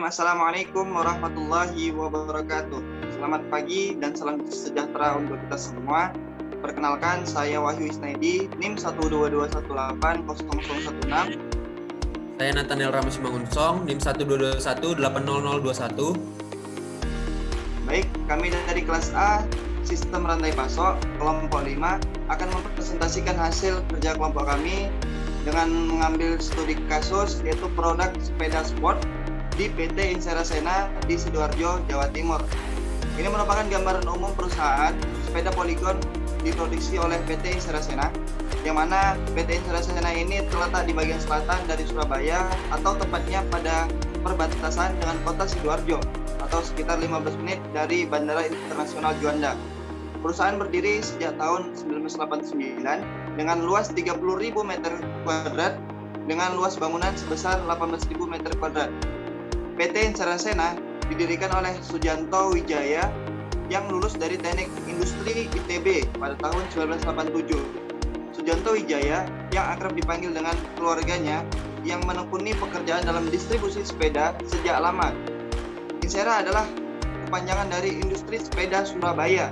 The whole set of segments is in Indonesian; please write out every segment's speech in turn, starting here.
Assalamualaikum warahmatullahi wabarakatuh. Selamat pagi dan salam sejahtera untuk kita semua. Perkenalkan, saya Wahyu Isnaidi, NIM 122180016. Saya Nathaniel Ramos Mangunsong, NIM 122180021. Baik, kami dari kelas A, Sistem Rantai Pasok, kelompok 5, akan mempresentasikan hasil kerja kelompok kami dengan mengambil studi kasus, yaitu produk sepeda sport di PT Insera Sena di Sidoarjo, Jawa Timur. Ini merupakan gambaran umum perusahaan sepeda Polygon diproduksi oleh PT Insera Sena, yang mana PT Insera Sena ini terletak di bagian selatan dari Surabaya, atau tepatnya pada perbatasan dengan kota Sidoarjo, atau sekitar 15 menit dari Bandara Internasional Juanda. Perusahaan berdiri sejak tahun 1989 dengan luas 30.000 meter kuadrat dengan luas bangunan sebesar 18.000 meter kuadrat. PT Insera Sena didirikan oleh Sujanto Wijaya yang lulus dari Teknik Industri ITB pada tahun 1987. Sujanto Wijaya yang akrab dipanggil dengan keluarganya yang menekuni pekerjaan dalam distribusi sepeda sejak lama. Insera adalah kepanjangan dari Industri Sepeda Surabaya.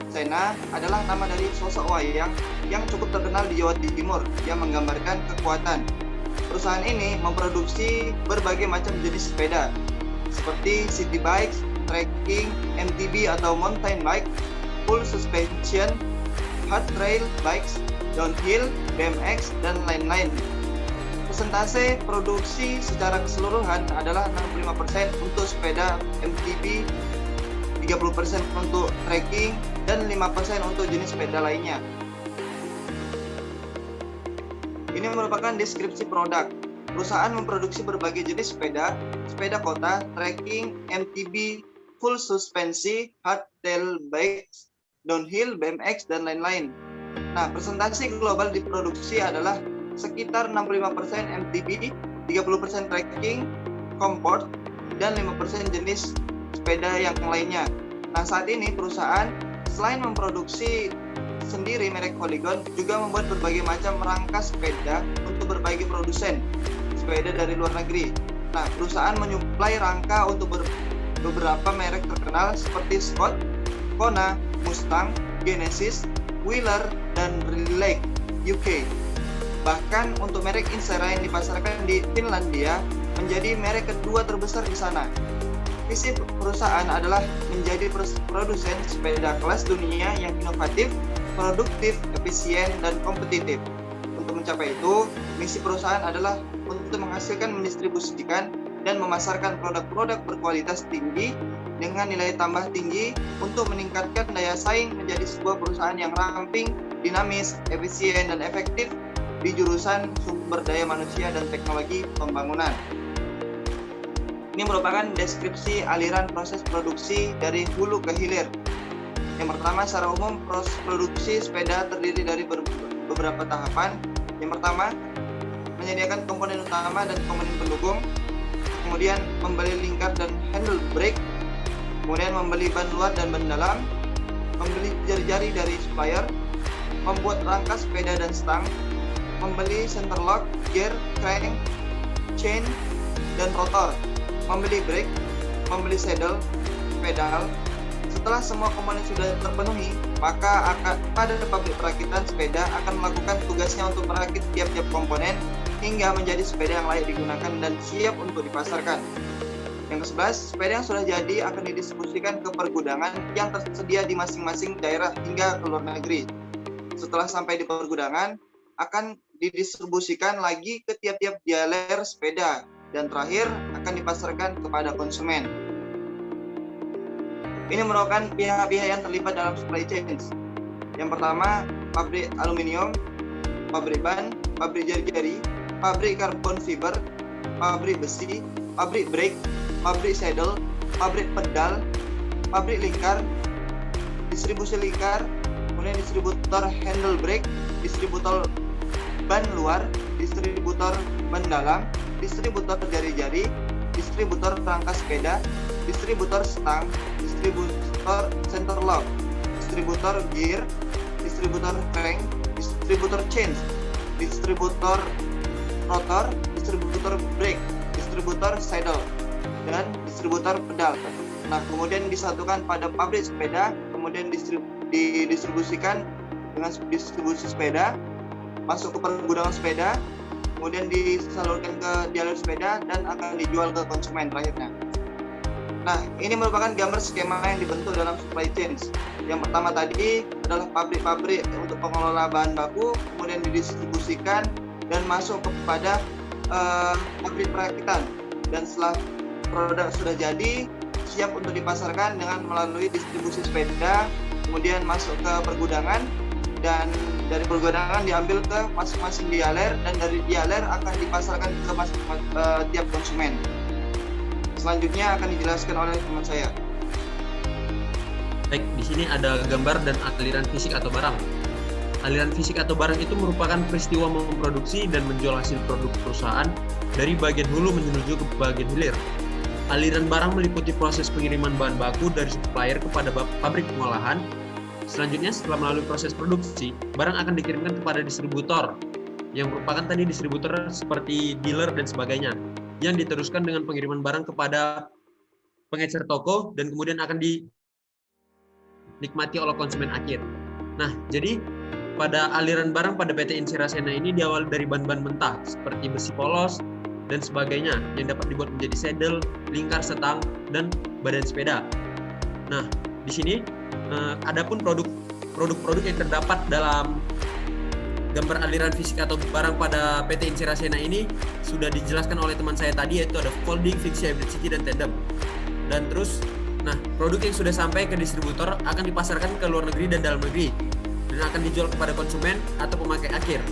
Sena adalah nama dari sosok wayang yang cukup terkenal di Jawa Timur yang menggambarkan kekuatan. Perusahaan ini memproduksi berbagai macam jenis sepeda seperti city bikes, trekking, MTB atau mountain bike, full suspension, hard trail bikes, downhill, BMX, dan lain-lain. Persentase produksi secara keseluruhan adalah 65% untuk sepeda MTB, 30% untuk trekking, dan 5% untuk jenis sepeda lainnya. Ini merupakan deskripsi produk. Perusahaan memproduksi berbagai jenis sepeda, sepeda kota, trekking, MTB, full suspensi, hardtail bikes, downhill, BMX, dan lain-lain. Nah, presentasi global diproduksi adalah sekitar 65% MTB, 30% trekking, comfort, dan 5% jenis sepeda yang lainnya. Nah, saat ini perusahaan selain memproduksi sendiri merek Polygon, juga membuat berbagai macam rangka sepeda untuk berbagai produsen sepeda dari luar negeri. Nah, perusahaan menyuplai rangka untuk beberapa merek terkenal seperti Scott, Kona, Mustang, Genesis, Wheeler, dan Relay UK. Bahkan untuk merek Insera yang dipasarkan di Finlandia menjadi merek kedua terbesar di sana. Visi perusahaan adalah menjadi produsen sepeda kelas dunia yang inovatif, produktif, efisien, dan kompetitif. Untuk mencapai itu, misi perusahaan adalah untuk menghasilkan, mendistribusikan, dan memasarkan produk-produk berkualitas tinggi dengan nilai tambah tinggi untuk meningkatkan daya saing menjadi sebuah perusahaan yang ramping, dinamis, efisien, dan efektif di jurusan sumber daya manusia dan teknologi pembangunan. Ini merupakan deskripsi aliran proses produksi dari hulu ke hilir. Yang pertama, secara umum proses produksi sepeda terdiri dari beberapa tahapan. Yang pertama, menyediakan komponen utama dan komponen pendukung, kemudian membeli lingkar dan handle brake, kemudian membeli ban luar dan ban dalam, membeli jari-jari dari supplier, membuat rangka sepeda dan stang, membeli center lock, gear, crank, chain, dan rotor, membeli brake, membeli saddle, pedal. Setelah semua komponen sudah terpenuhi, maka pada pabrik perakitan sepeda akan melakukan tugasnya untuk merakit tiap-tiap komponen hingga menjadi sepeda yang layak digunakan dan siap untuk dipasarkan. Yang ke-11, sepeda yang sudah jadi akan didistribusikan ke pergudangan yang tersedia di masing-masing daerah hingga ke luar negeri. Setelah sampai di pergudangan, akan didistribusikan lagi ke tiap-tiap dealer sepeda, dan terakhir akan dipasarkan kepada konsumen. Ini merupakan pihak-pihak yang terlibat dalam supply chain. Yang pertama, pabrik aluminium, pabrik ban, pabrik jari-jari, pabrik karbon fiber, pabrik besi, pabrik brake, pabrik saddle, pabrik pedal, pabrik lingkar, distribusi lingkar, kemudian distributor handle brake, distributor ban luar, distributor ban dalam, distributor jari-jari, distributor rangka sepeda, distributor stang, distributor center lock, distributor gear, distributor crank, distributor chain, distributor rotor, distributor brake, distributor saddle. dan distributor pedal. Nah, kemudian disatukan pada pabrik sepeda, kemudian didistribusikan dengan distribusi sepeda, masuk ke pergudangan sepeda, kemudian disalurkan ke jalur sepeda dan akan dijual ke konsumen terakhirnya. Nah, ini merupakan gambar skema yang dibentuk dalam supply chain. Yang pertama tadi adalah pabrik-pabrik untuk pengelola bahan baku, kemudian didistribusikan dan masuk kepada pabrik perakitan. Dan setelah produk sudah jadi, siap untuk dipasarkan dengan melalui distribusi sepeda, kemudian masuk ke pergudangan, dan dari pergudangan diambil ke masing-masing dealer, dan dari dealer akan dipasarkan ke tiap konsumen. Selanjutnya akan dijelaskan oleh teman saya. Baik, di sini ada gambar dan aliran fisik atau barang. Aliran fisik atau barang itu merupakan peristiwa memproduksi dan menjual hasil produk perusahaan dari bagian hulu menuju ke bagian hilir. Aliran barang meliputi proses pengiriman bahan baku dari supplier kepada pabrik pengolahan. Selanjutnya, setelah melalui proses produksi, barang akan dikirimkan kepada distributor, yang merupakan tadi distributor seperti dealer dan sebagainya, yang diteruskan dengan pengiriman barang kepada pengecer toko dan kemudian akan dinikmati oleh konsumen akhir. Nah, jadi pada aliran barang pada PT Insirasena ini diawali dari bahan-bahan mentah seperti besi polos dan sebagainya yang dapat dibuat menjadi sedel, lingkar, setang, dan badan sepeda. Nah, di sini adapun produk-produk yang terdapat dalam gambar aliran fisik atau barang pada PT Insirasena ini sudah dijelaskan oleh teman saya tadi, yaitu ada folding, fixie, hybrid city, dan tandem. Dan terus, nah, produk yang sudah sampai ke distributor akan dipasarkan ke luar negeri dan dalam negeri dan akan dijual kepada konsumen atau pemakai akhir.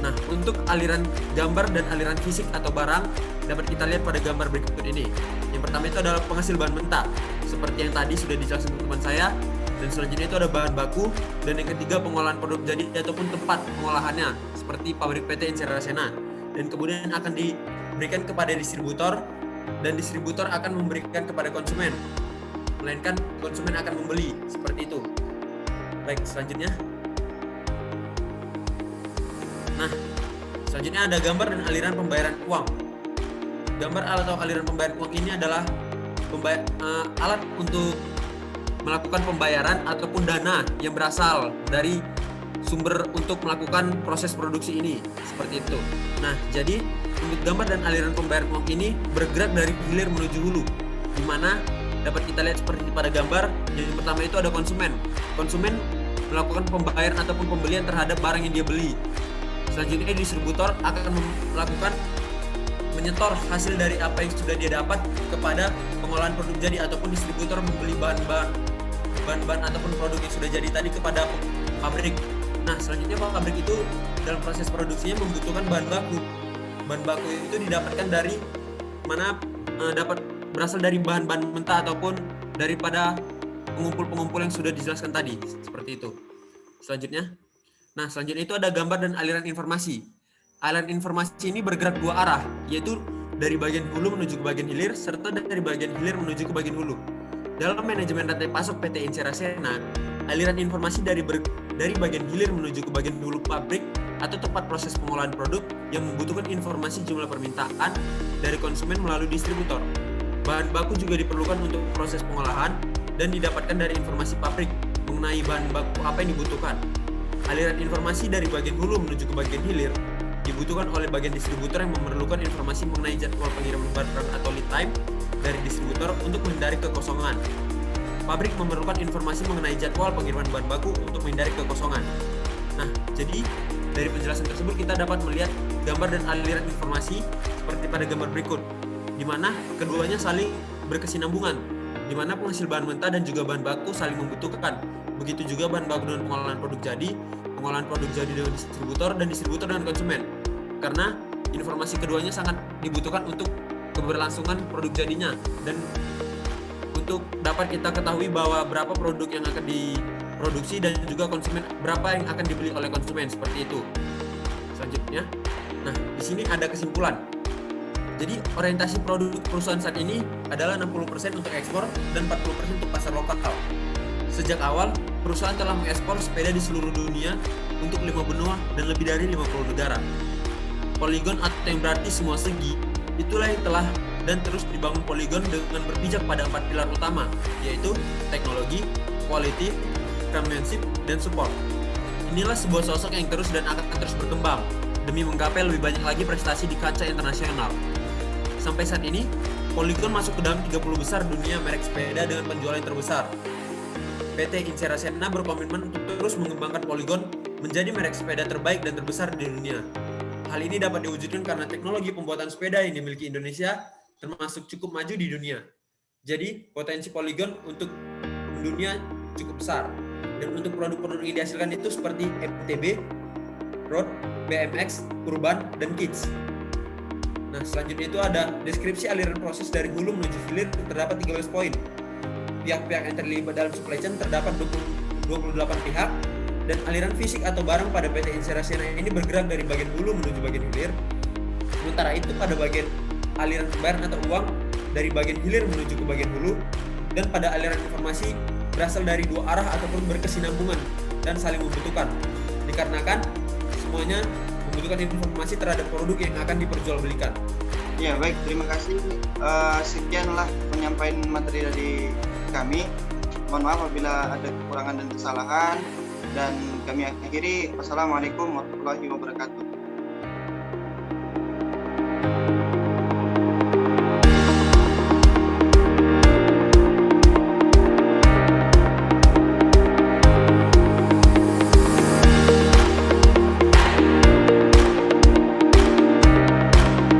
Nah, untuk aliran gambar dan aliran fisik atau barang dapat kita lihat pada gambar berikut ini. Yang pertama itu adalah penghasil bahan mentah, seperti yang tadi sudah dijelaskan teman saya. Dan selanjutnya itu ada bahan baku, dan yang ketiga pengolahan produk jadi ataupun tempat pengolahannya seperti pabrik PT Insirasena, dan kemudian akan diberikan kepada distributor dan distributor akan memberikan kepada konsumen, melainkan konsumen akan membeli, seperti itu. Baik, selanjutnya. Nah, selanjutnya ada gambar dan aliran pembayaran uang. Gambar atau aliran pembayaran uang ini adalah alat untuk melakukan pembayaran ataupun dana yang berasal dari sumber untuk melakukan proses produksi ini, seperti itu. Nah, jadi untuk gambar dan aliran pembayaran uang ini bergerak dari hilir menuju hulu, di mana dapat kita lihat seperti pada gambar. Yang pertama itu ada konsumen. Konsumen melakukan pembayaran ataupun pembelian terhadap barang yang dia beli. Selanjutnya distributor akan melakukan menyetor hasil dari apa yang sudah dia dapat kepada pengolahan produk jadi, ataupun distributor membeli bahan-bahan ataupun produk yang sudah jadi tadi kepada pabrik. Nah, selanjutnya pabrik itu dalam proses produksinya membutuhkan bahan baku. Bahan baku itu didapatkan dari mana, dapat berasal dari bahan-bahan mentah ataupun daripada pengumpul-pengumpul yang sudah dijelaskan tadi, seperti itu. Selanjutnya itu ada gambar dan aliran informasi. Aliran informasi ini bergerak dua arah, yaitu dari bagian hulu menuju ke bagian hilir, serta dari bagian hilir menuju ke bagian hulu. Dalam manajemen rantai pasok PT Insirasena, aliran informasi dari bagian hilir menuju ke bagian hulu pabrik atau tempat proses pengolahan produk yang membutuhkan informasi jumlah permintaan dari konsumen melalui distributor. Bahan baku juga diperlukan untuk proses pengolahan dan didapatkan dari informasi pabrik mengenai bahan baku apa yang dibutuhkan. Aliran informasi dari bagian hulu menuju ke bagian hilir dibutuhkan oleh bagian distributor yang memerlukan informasi mengenai jadwal pengiriman barang atau lead time dari distributor untuk menghindari kekosongan. Pabrik memerlukan informasi mengenai jadwal pengiriman bahan baku untuk menghindari kekosongan. Nah, jadi dari penjelasan tersebut kita dapat melihat gambar dan aliran informasi seperti pada gambar berikut, di mana keduanya saling berkesinambungan, di mana penghasil bahan mentah dan juga bahan baku saling membutuhkan. Begitu juga bahan baku dengan pengolahan produk jadi dengan distributor, dan distributor dengan konsumen. Karena informasi keduanya sangat dibutuhkan untuk keberlangsungan produk jadinya, dan untuk dapat kita ketahui bahwa berapa produk yang akan diproduksi dan juga konsumen berapa yang akan dibeli oleh konsumen, seperti itu. Selanjutnya, nah di sini ada kesimpulan. Jadi orientasi produk perusahaan saat ini adalah 60% untuk ekspor dan 40% untuk pasar lokal. Sejak awal, perusahaan telah mengekspor sepeda di seluruh dunia untuk 5 benua dan lebih dari 50 negara. Poligon atau yang berarti semua segi, itulah yang telah dan terus dibangun Polygon dengan berpijak pada 4 pilar utama, yaitu teknologi, quality, championship, dan support. Inilah sebuah sosok yang terus dan akan terus berkembang demi menggapai lebih banyak lagi prestasi di kancah internasional. Sampai saat ini, Polygon masuk ke dalam 30 besar dunia merek sepeda dengan penjualan terbesar. PT Inserasena berkomitmen untuk terus mengembangkan Polygon menjadi merek sepeda terbaik dan terbesar di dunia. Hal ini dapat diwujudkan karena teknologi pembuatan sepeda yang dimiliki Indonesia termasuk cukup maju di dunia. Jadi, potensi Polygon untuk mendunia cukup besar. Dan untuk produk-produk yang dihasilkan itu seperti MTB, Road, BMX, Urban, dan Kids. Nah, selanjutnya itu ada deskripsi aliran proses dari hulu menuju hilir terdapat 13 poin. Pihak-pihak yang terlibat dalam supply chain terdapat 28 pihak, dan aliran fisik atau barang pada PT Inserasena ini bergerak dari bagian hulu menuju bagian hilir. Sementara itu pada bagian aliran pembayaran atau uang dari bagian hilir menuju ke bagian hulu, dan pada aliran informasi berasal dari dua arah ataupun berkesinambungan dan saling membutuhkan. Dikarenakan semuanya membutuhkan informasi terhadap produk yang akan diperjualbelikan. Ya, baik, terima kasih. Sekianlah penyampaian materi dari kami. Mohon maaf apabila ada kekurangan dan kesalahan, dan kami akhiri. Wassalamualaikum warahmatullahi wabarakatuh.